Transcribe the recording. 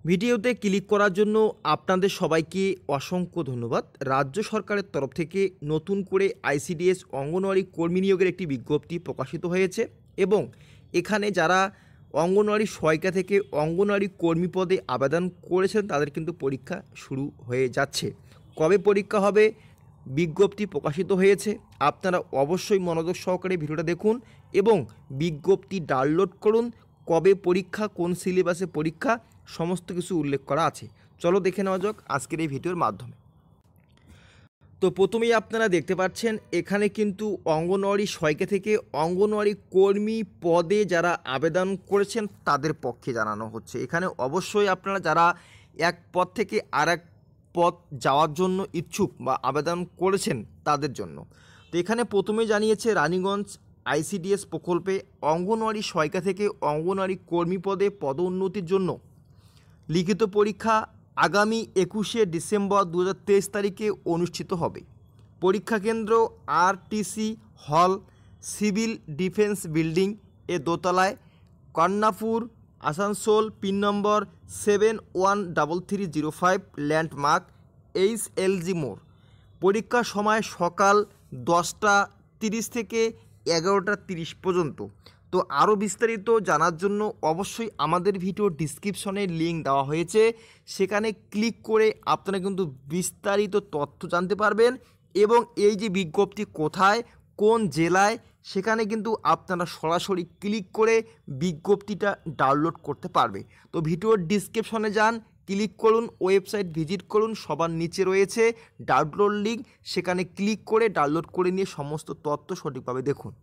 ভিডিওতে ক্লিক করার জন্য আপনাদের সবাইকে অসংখ্য ধন্যবাদ। রাজ্য সরকারের তরফ থেকে নতুন করে আইসিডিএস অঙ্গনওয়াড়ি কর্মী নিয়োগের একটি বিজ্ঞপ্তি প্রকাশিত হয়েছে এবং এখানে যারা অঙ্গনওয়াড়ি সহায়িকা থেকে অঙ্গনওয়াড়ি কর্মী পদে আবেদন করেছেন তাদের কিন্তু পরীক্ষা শুরু হয়ে যাচ্ছে। কবে পরীক্ষা হবে বিজ্ঞপ্তি প্রকাশিত হয়েছে, আপনারা অবশ্যই মনোযোগ সহকারে ভিডিওটা দেখুন এবং বিজ্ঞপ্তি ডাউনলোড করুন। কবে পরীক্ষা, কোন সিলেবাসে পরীক্ষা, সমস্ত কিছু উল্লেখ করা আছে। চলো দেখে নেওয়া যাক আজকের এই ভিডিওর মাধ্যমে। তো প্রথমেই আপনারা দেখতে পাচ্ছেন এখানে কিন্তু অঙ্গনওয়াড়ি সহায়িকা থেকে অঙ্গনওয়াড়ি কর্মী পদে যারা আবেদন করেছেন তাদের পক্ষে জানানো হচ্ছে। এখানে অবশ্যই আপনারা যারা এক পদ থেকে আর এক পদ যাওয়ার জন্য ইচ্ছুক বা আবেদন করেছেন তাদের জন্য। তো এখানে প্রথমেই জানিয়েছে রানীগঞ্জ আইসিডিএস প্রকল্পে অঙ্গনওয়াড়ি সহায়িকা থেকে অঙ্গনওয়াড়ি কর্মী পদে পদোন্নতির জন্য লিখিত পরীক্ষা আগামী 21শে ডিসেম্বর 2023 তারিখে অনুষ্ঠিত হবে। পরীক্ষা কেন্দ্র আরটিসি হল, সিভিল ডিফেন্স বিল্ডিং এ দোতলায়, কর্ণাপুর, আসানসোল, পিন নম্বর 713305, ল্যান্ডমার্ক HLG মোড়। পরীক্ষার সময় সকাল 10টা 30 থেকে 11টা 30 পর্যন্ত। তো আরও বিস্তারিত জানার জন্য অবশ্যই আমাদের ভিডিও ডিসক্রিপশনে লিঙ্ক দেওয়া হয়েছে, সেখানে ক্লিক করে আপনারা কিন্তু বিস্তারিত তথ্য জানতে পারবেন এবং এই যে বিজ্ঞপ্তি কোথায়, কোন জেলায়, সেখানে কিন্তু আপনারা সরাসরি ক্লিক করে বিজ্ঞপ্তিটা ডাউনলোড করতে পারবে। তো ভিডিওর ডিসক্রিপশনে যান, ক্লিক করুন, ওয়েবসাইট ভিজিট করুন, সবার নিচে রয়েছে ডাউনলোড লিঙ্ক, সেখানে ক্লিক করে ডাউনলোড করে নিয়ে সমস্ত তথ্য সঠিকভাবে দেখুন।